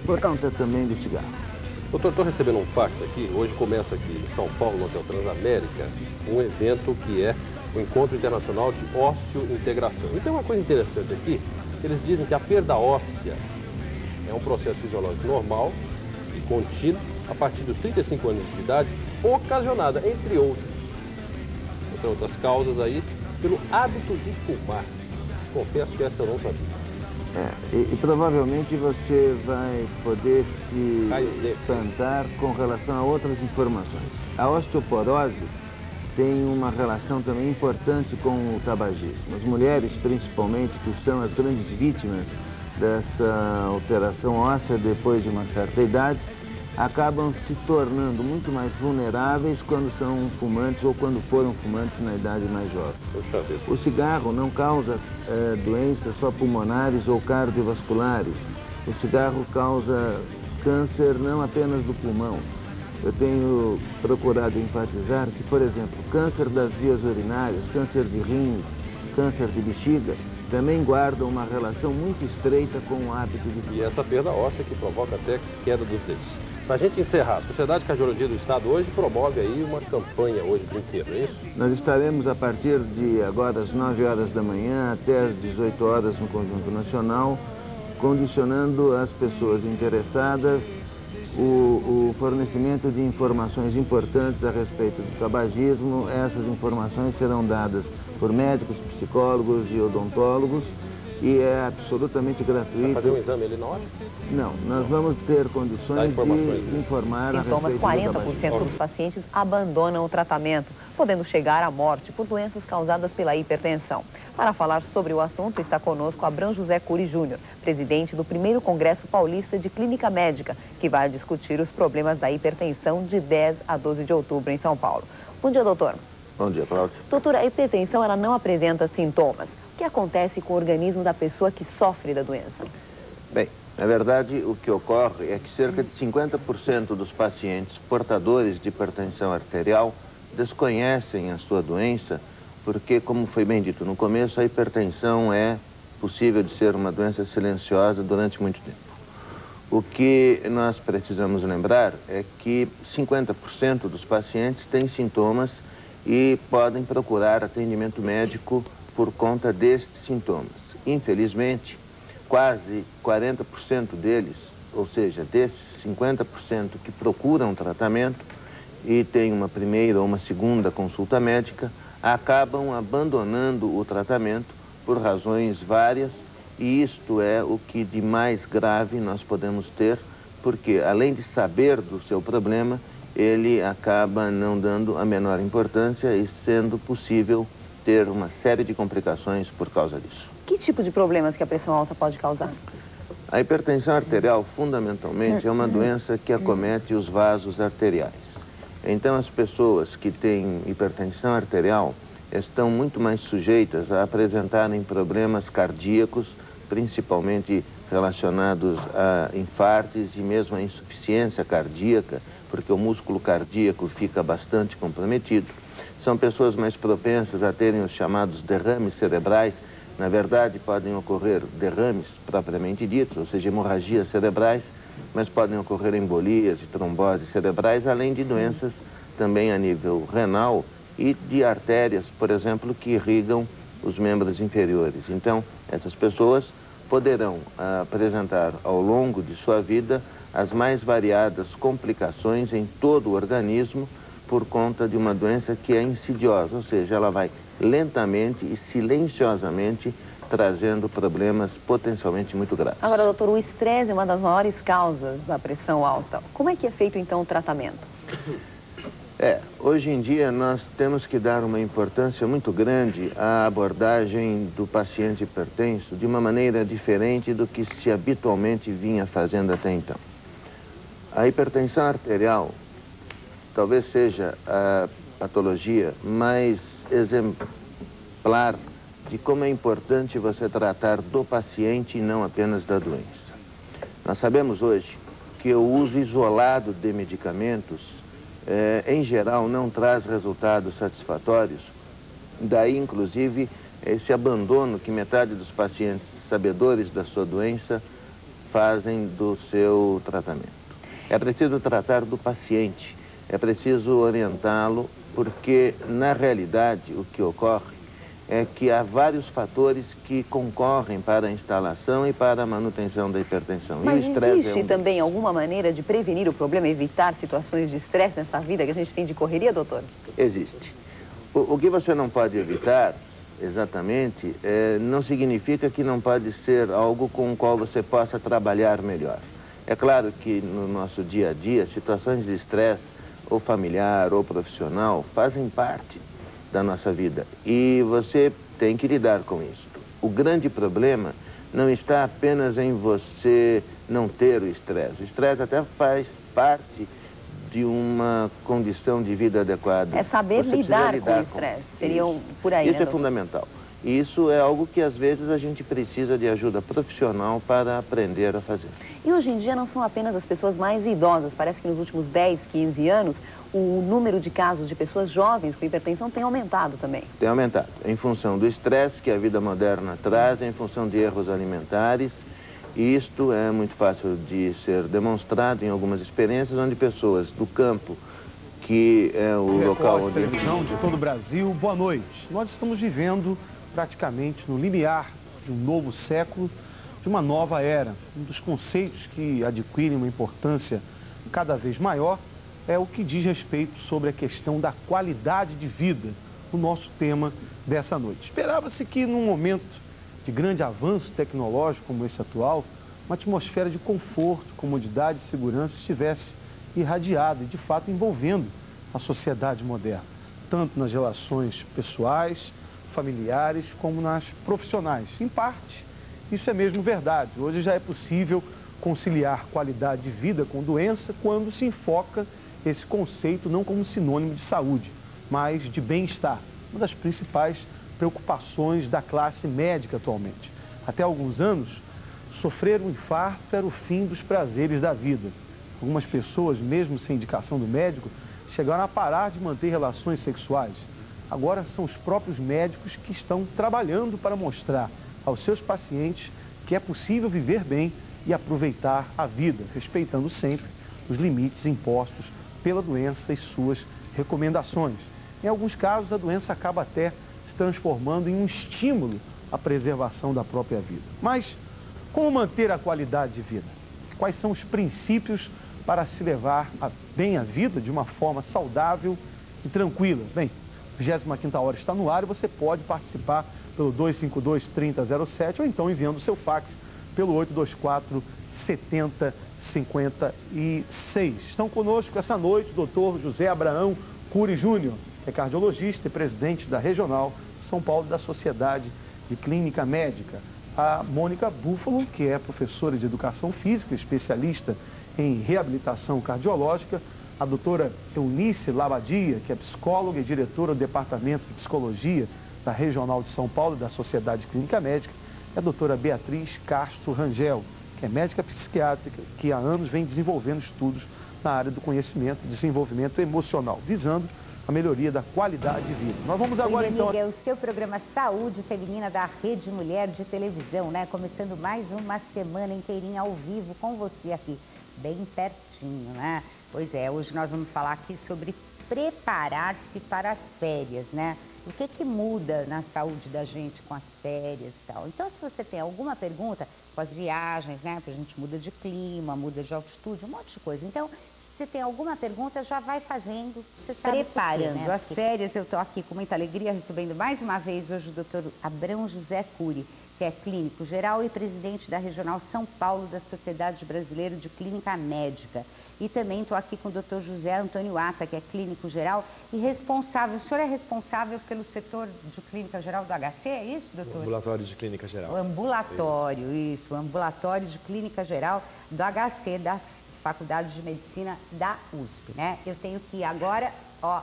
por conta também do cigarro. Doutor, estou recebendo um fax aqui. Hoje começa aqui em São Paulo, no Hotel Transamérica, um evento que é o Encontro Internacional de Osteointegração. E tem uma coisa interessante aqui, eles dizem que a perda óssea é um processo fisiológico normal e contínuo a partir dos 35 anos de idade, ocasionada, entre outras causas aí, pelo hábito de fumar. Confesso que essa eu não sabia. E provavelmente você vai poder se espantar com relação a outras informações. A osteoporose tem uma relação também importante com o tabagismo. As mulheres, principalmente, que são as grandes vítimas dessa alteração óssea depois de uma certa idade, acabam se tornando muito mais vulneráveis quando são fumantes ou quando foram fumantes na idade mais jovem. O cigarro não causa doenças só pulmonares ou cardiovasculares. O cigarro causa câncer não apenas do pulmão. Eu tenho procurado enfatizar que, por exemplo, câncer das vias urinárias, câncer de rim, câncer de bexiga, também guardam uma relação muito estreita com o hábito de fumar. E essa perda óssea que provoca até queda dos dentes. Para a gente encerrar, a Sociedade de Cardiologia do Estado hoje promove aí uma campanha hoje do inteiro, é isso? Nós estaremos a partir de agora às 9 horas da manhã até às 18 horas no Conjunto Nacional, condicionando as pessoas interessadas o fornecimento de informações importantes a respeito do tabagismo. Essas informações serão dadas por médicos, psicólogos e odontólogos e é absolutamente gratuito. Vai fazer um exame ali na hora? Não, nós vamos ter condições de informar a respeito do tabagismo. 40% dos pacientes abandonam o tratamento, podendo chegar à morte por doenças causadas pela hipertensão. Para falar sobre o assunto, está conosco Abrão José Cury Júnior, presidente do 1º Congresso Paulista de Clínica Médica, que vai discutir os problemas da hipertensão de 10 a 12 de outubro em São Paulo. Bom dia, doutor. Bom dia, Cláudio. Doutor, a hipertensão ela não apresenta sintomas. O que acontece com o organismo da pessoa que sofre da doença? Bem, na verdade, o que ocorre é que cerca de 50% dos pacientes portadores de hipertensão arterial desconhecem a sua doença, porque, como foi bem dito no começo, a hipertensão é possível de ser uma doença silenciosa durante muito tempo. O que nós precisamos lembrar é que 50% dos pacientes têm sintomas e podem procurar atendimento médico por conta destes sintomas. Infelizmente, quase 40% deles, ou seja, desses 50% que procuram tratamento e têm uma primeira ou uma segunda consulta médica, acabam abandonando o tratamento por razões várias, e isto é o que de mais grave nós podemos ter, porque além de saber do seu problema, ele acaba não dando a menor importância e sendo possível ter uma série de complicações por causa disso. Que tipo de problemas que a pressão alta pode causar? A hipertensão arterial, fundamentalmente, é uma doença que acomete os vasos arteriais. Então, as pessoas que têm hipertensão arterial estão muito mais sujeitas a apresentarem problemas cardíacos, principalmente relacionados a infartos e mesmo a insuficiência cardíaca, porque o músculo cardíaco fica bastante comprometido. São pessoas mais propensas a terem os chamados derrames cerebrais. Na verdade, podem ocorrer derrames propriamente ditos, ou seja, hemorragias cerebrais, mas podem ocorrer embolias e tromboses cerebrais, além de doenças também a nível renal e de artérias, por exemplo, que irrigam os membros inferiores. Então, essas pessoas poderão apresentar ao longo de sua vida as mais variadas complicações em todo o organismo por conta de uma doença que é insidiosa, ou seja, ela vai lentamente e silenciosamente trazendo problemas potencialmente muito graves. Agora, doutor, o estresse é uma das maiores causas da pressão alta. Como é que é feito, então, o tratamento? Hoje em dia nós temos que dar uma importância muito grande à abordagem do paciente hipertenso de uma maneira diferente do que se habitualmente vinha fazendo até então. A hipertensão arterial talvez seja a patologia mais exemplar de como é importante você tratar do paciente e não apenas da doença. Nós sabemos hoje que o uso isolado de medicamentos em geral, não traz resultados satisfatórios. Daí, inclusive, esse abandono que metade dos pacientes sabedores da sua doença fazem do seu tratamento. É preciso tratar do paciente, é preciso orientá-lo, porque, na realidade, o que ocorre é que há vários fatores que concorrem para a instalação e para a manutenção da hipertensão. Mas e o estresse existe também alguma maneira de prevenir o problema, evitar situações de estresse nessa vida que a gente tem de correria, doutor? Existe. O que você não pode evitar, exatamente, não significa que não pode ser algo com o qual você possa trabalhar melhor. É claro que no nosso dia a dia, situações de estresse, ou familiar ou profissional, fazem parte da nossa vida. E você tem que lidar com isso. O grande problema não está apenas em você não ter o estresse. O estresse até faz parte de uma condição de vida adequada. É saber lidar com o estresse. Seriam por aí, isso é fundamental. E isso é algo que, às vezes, a gente precisa de ajuda profissional para aprender a fazer. E hoje em dia não são apenas as pessoas mais idosas. Parece que nos últimos 10, 15 anos, o número de casos de pessoas jovens com hipertensão tem aumentado também. Tem aumentado, em função do estresse que a vida moderna traz, em função de erros alimentares. E isto é muito fácil de ser demonstrado em algumas experiências onde pessoas do campo, que é o local onde... televisão de todo o Brasil, boa noite. Nós estamos vivendo praticamente no limiar de um novo século, de uma nova era. Um dos conceitos que adquirem uma importância cada vez maior é o que diz respeito sobre a questão da qualidade de vida, o nosso tema dessa noite. Esperava-se que num momento de grande avanço tecnológico como esse atual, uma atmosfera de conforto, comodidade e segurança estivesse irradiada e de fato envolvendo a sociedade moderna, tanto nas relações pessoais, familiares, como nas profissionais. Em parte, isso é mesmo verdade. Hoje já é possível conciliar qualidade de vida com doença quando se enfoca esse conceito não como sinônimo de saúde, mas de bem-estar, uma das principais preocupações da classe médica atualmente. Até alguns anos, sofrer um infarto era o fim dos prazeres da vida. Algumas pessoas, mesmo sem indicação do médico, chegaram a parar de manter relações sexuais. Agora são os próprios médicos que estão trabalhando para mostrar aos seus pacientes que é possível viver bem e aproveitar a vida, respeitando sempre os limites impostos pela doença e suas recomendações. Em alguns casos, a doença acaba até se transformando em um estímulo à preservação da própria vida. Mas como manter a qualidade de vida? Quais são os princípios para se levar bem a vida de uma forma saudável e tranquila? Bem, a 25ª hora está no ar e você pode participar pelo 252-3007 ou então enviando o seu fax pelo 824-7056. Estão conosco essa noite o doutor José Abraão Cury Júnior, que é cardiologista e presidente da Regional São Paulo da Sociedade de Clínica Médica. A Mônica Búfalo, que é professora de Educação Física, especialista em reabilitação cardiológica. A doutora Eunice Labadia, que é psicóloga e diretora do Departamento de Psicologia da Regional de São Paulo da Sociedade de Clínica Médica. E a doutora Beatriz Castro Rangel, que é médica psiquiátrica, que há anos vem desenvolvendo estudos na área do conhecimento e desenvolvimento emocional, visando a melhoria da qualidade de vida. Nós vamos agora, então... É o seu programa Saúde Feminina da Rede Mulher de Televisão, né? Começando mais uma semana inteirinha ao vivo com você aqui, bem pertinho, né? Pois é, hoje nós vamos falar aqui sobre preparar-se para as férias, né? O que muda na saúde da gente com as férias e tal. Então, se você tem alguma pergunta com as viagens, né? Porque a gente muda de clima, muda de altitude, um monte de coisa. Então, se você tem alguma pergunta, já vai fazendo, você sabe preparando por quê, né? As férias. Eu estou aqui com muita alegria recebendo mais uma vez hoje o doutor Abrão José Cury, que é clínico geral e presidente da Regional São Paulo da Sociedade Brasileira de Clínica Médica. E também estou aqui com o doutor José Antônio Ata, que é clínico geral e responsável. O senhor é responsável pelo setor de clínica geral do HC, é isso, doutor? O ambulatório de clínica geral. O ambulatório, isso. O ambulatório de clínica geral do HC, da Faculdade de Medicina da USP, né? Eu tenho que agora, ó,